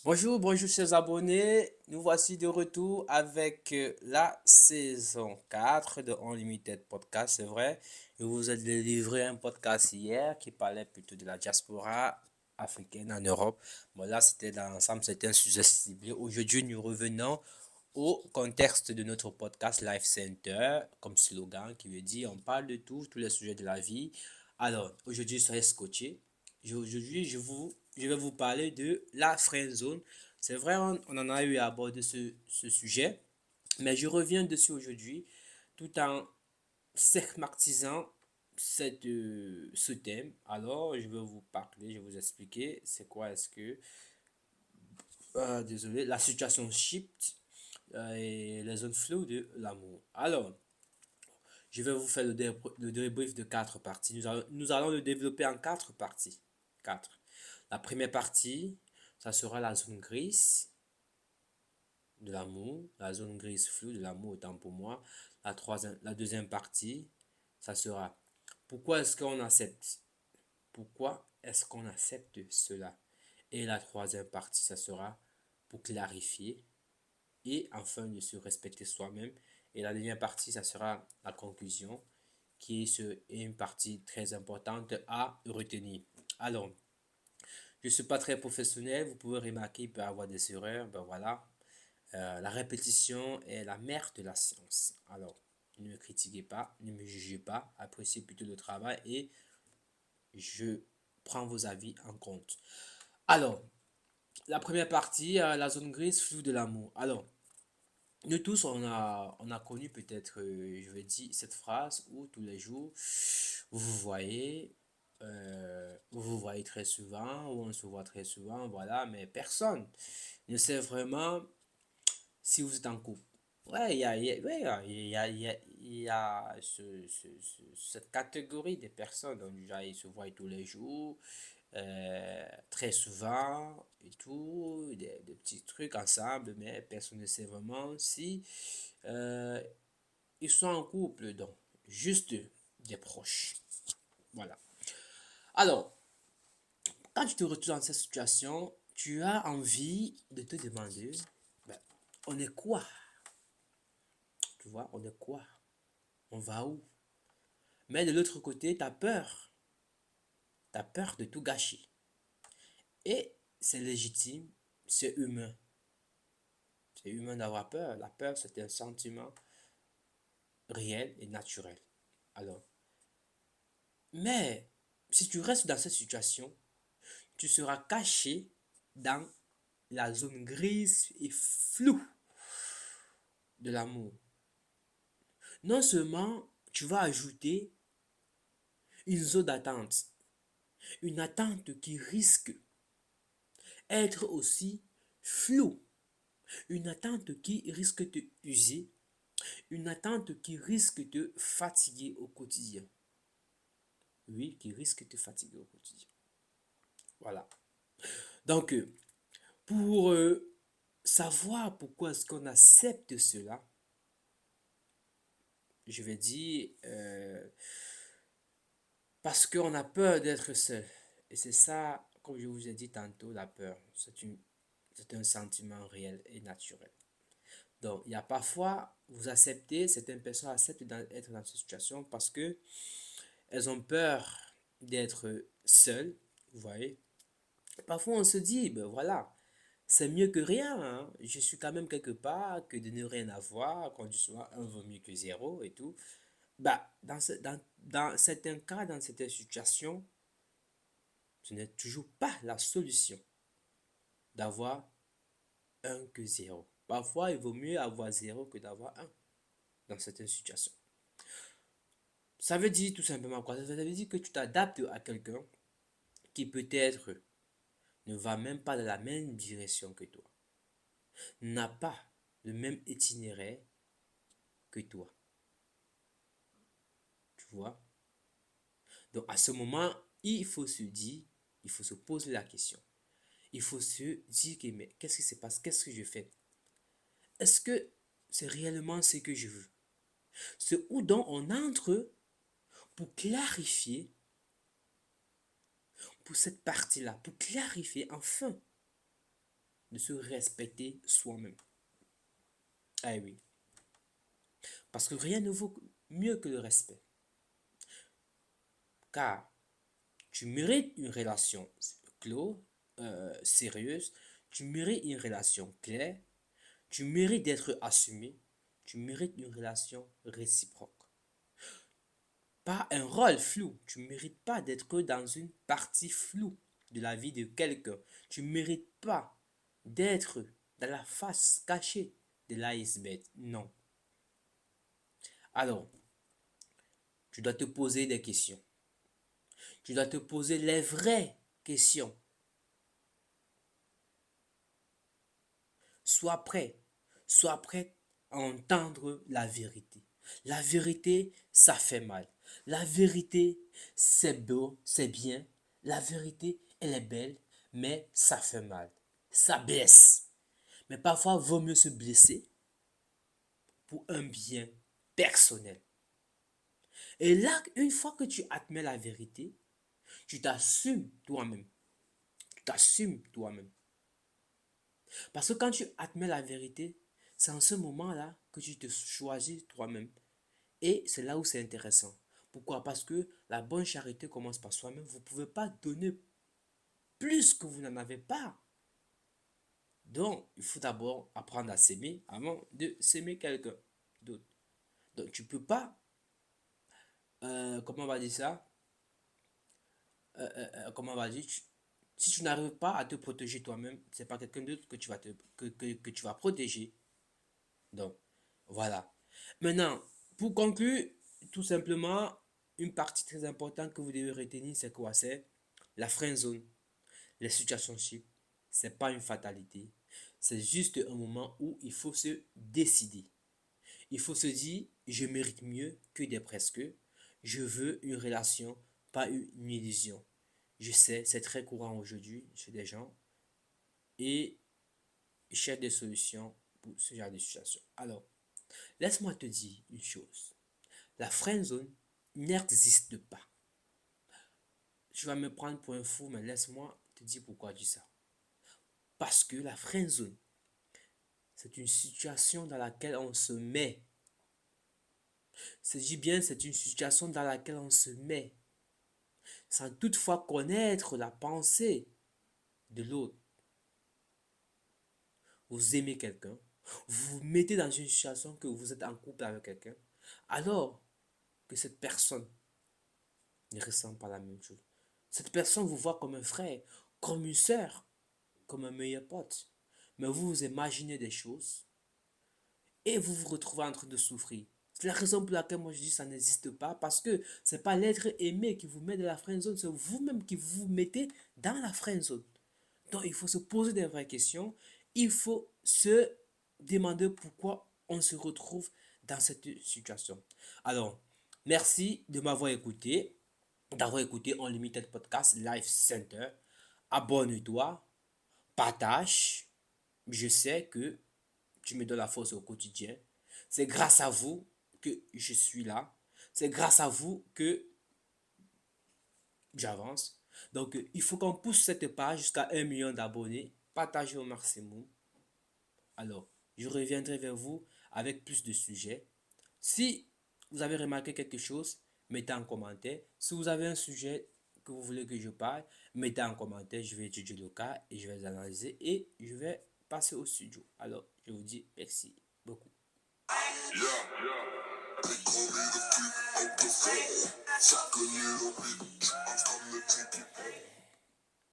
Bonjour, bonjour chers abonnés. Nous voici de retour avec la saison 4 de Unlimited Podcast, c'est vrai. Je vous ai livré un podcast hier qui parlait plutôt de la diaspora africaine en Europe. Bon, là, c'était dans l'ensemble, c'était un sujet ciblé. Aujourd'hui, nous revenons au contexte de notre podcast Life Center, comme slogan qui veut dire on parle de tout, tous les sujets de la vie. Alors, aujourd'hui, soyez scotché. Aujourd'hui, je vais vous parler de la friend zone. C'est vrai, on en a eu à aborder ce sujet, mais je reviens dessus aujourd'hui tout en schématisant ce thème. Alors, je vais vous parler, je vais vous expliquer c'est quoi est-ce que, désolé, la situation shift et les zones flow de l'amour. Alors, je vais vous faire le débrief de quatre parties. Nous allons le développer en quatre parties. Quatre. La première partie, ça sera la zone grise de l'amour, la zone grise floue de l'amour autant pour moi. La deuxième partie, ça sera pourquoi est-ce qu'on accepte? Pourquoi est-ce qu'on accepte cela? Et la troisième partie, ça sera pour clarifier et enfin de se respecter soi-même. Et la dernière partie, ça sera la conclusion qui est une partie très importante à retenir. Alors, je ne suis pas très professionnel, vous pouvez remarquer, il peut y avoir des erreurs, ben voilà. La répétition est la mère de la science. Alors, ne me critiquez pas, ne me jugez pas, appréciez plutôt le travail et je prends vos avis en compte. Alors, la première partie, la zone grise floue de l'amour. Alors, nous tous, on a connu peut-être, je vais dire, cette phrase où tous les jours, vous vous voyez très souvent, ou on se voit très souvent, voilà, mais personne ne sait vraiment si vous êtes en couple. Ouais, ouais, il y a cette catégorie de personnes, donc déjà, ils se voient tous les jours, très souvent et tout, des petits trucs ensemble, mais personne ne sait vraiment si euh, ils sont en couple, donc juste des proches. Voilà. Alors, quand tu te retrouves dans cette situation, tu as envie de te demander, ben, on est quoi? Tu vois, on est quoi? On va où? Mais de l'autre côté, tu as peur. Tu as peur de tout gâcher. Et c'est légitime, c'est humain. C'est humain d'avoir peur. La peur, c'est un sentiment réel et naturel. Alors, mais si tu restes dans cette situation, tu seras caché dans la zone grise et floue de l'amour. Non seulement tu vas ajouter une zone d'attente, une attente qui risque d'être aussi floue, une attente qui risque de user, une attente qui risque de fatiguer au quotidien. Oui, qui risque de te fatiguer au quotidien. Voilà. Donc, pour savoir pourquoi est-ce qu'on accepte cela, je vais dire parce qu'on a peur d'être seul. Et c'est ça, comme je vous ai dit tantôt, la peur. C'est un sentiment réel et naturel. Donc, il y a parfois, vous acceptez, certaines personnes acceptent d'être dans cette situation parce que elles ont peur d'être seules, vous voyez. Parfois, on se dit, ben voilà, c'est mieux que rien, hein. Je suis quand même quelque part, que de ne rien avoir, qu'on dise souvent un vaut mieux que zéro et tout. Bah, dans certains cas, dans certaines situations, ce n'est toujours pas la solution d'avoir un que zéro. Parfois, il vaut mieux avoir zéro que d'avoir un dans certaines situations. Ça veut dire tout simplement quoi? Ça veut dire que tu t'adaptes à quelqu'un qui peut-être ne va même pas dans la même direction que toi, n'a pas le même itinéraire que toi. Tu vois? Donc à ce moment, il faut se dire, il faut se poser la question. Il faut se dire que mais qu'est-ce qui se passe? Qu'est-ce que je fais? Est-ce que c'est réellement ce que je veux? C'est où donc on entre pour clarifier pour cette partie-là, pour clarifier enfin de se respecter soi-même. Ah oui. Parce que rien ne vaut mieux que le respect. Car tu mérites une relation close, sérieuse, tu mérites une relation claire, tu mérites d'être assumé, tu mérites une relation réciproque. Pas un rôle flou, tu ne mérites pas d'être dans une partie floue de la vie de quelqu'un. Tu ne mérites pas d'être dans la face cachée de l'iceberg. Non. Alors, tu dois te poser des questions. Tu dois te poser les vraies questions. Sois prêt. Sois prêt à entendre la vérité. La vérité, ça fait mal. La vérité, c'est beau, c'est bien. La vérité, elle est belle, mais ça fait mal. Ça blesse. Mais parfois, il vaut mieux se blesser pour un bien personnel. Et là, une fois que tu admets la vérité, tu t'assumes toi-même. Tu t'assumes toi-même. Parce que quand tu admets la vérité, c'est en ce moment-là que tu te choisis toi-même. Et c'est là où c'est intéressant. Pourquoi? Parce que la bonne charité commence par soi-même. Vous ne pouvez pas donner plus que vous n'en avez pas. Donc, il faut d'abord apprendre à s'aimer avant de s'aimer quelqu'un d'autre. Donc, tu ne peux pas, comment on va dire ça? Comment on va dire? Si tu n'arrives pas à te protéger toi-même, c'est pas quelqu'un d'autre que que tu vas protéger. Donc, voilà. Maintenant, pour conclure, tout simplement, une partie très importante que vous devez retenir, c'est quoi? C'est la friend zone, les situationships. C'est pas une fatalité. C'est juste un moment où il faut se décider. Il faut se dire, je mérite mieux que des presque. Je veux une relation, pas une illusion. Je sais, c'est très courant aujourd'hui chez des gens. Et ils cherchent des solutions pour ce genre de situation. Alors, laisse-moi te dire une chose. La friendzone n'existe pas. Tu vas me prendre pour un fou, mais laisse-moi te dire pourquoi je dis ça. Parce que la friendzone, c'est une situation dans laquelle on se met. Je dis bien, c'est une situation dans laquelle on se met, sans toutefois connaître la pensée de l'autre. Vous aimez quelqu'un, vous vous mettez dans une situation que vous êtes en couple avec quelqu'un, alors que cette personne ne ressent pas la même chose. Cette personne vous voit comme un frère, comme une soeur, comme un meilleur pote. Mais vous vous imaginez des choses et vous vous retrouvez en train de souffrir. C'est la raison pour laquelle moi je dis que ça n'existe pas, parce que c'est pas l'être aimé qui vous met dans la friendzone, c'est vous-même qui vous mettez dans la friendzone. Donc il faut se poser des vraies questions, il faut se demander pourquoi on se retrouve dans cette situation. Alors, merci de m'avoir écouté, d'avoir écouté Unlimited Podcast Life Center. Abonne-toi, partage. Je sais que tu me donnes la force au quotidien. C'est grâce à vous que je suis là. C'est grâce à vous que j'avance. Donc, il faut qu'on pousse cette page jusqu'à 1 million d'abonnés. Partagez au maximum. Alors, je reviendrai vers vous avec plus de sujets. Si vous avez remarqué quelque chose, mettez en commentaire. Si vous avez un sujet que vous voulez que je parle, mettez en commentaire. Je vais étudier le cas et je vais les analyser et je vais passer au studio. Alors, je vous dis merci beaucoup. Yeah, yeah. They call me the freak of the fall. Suck a little bit.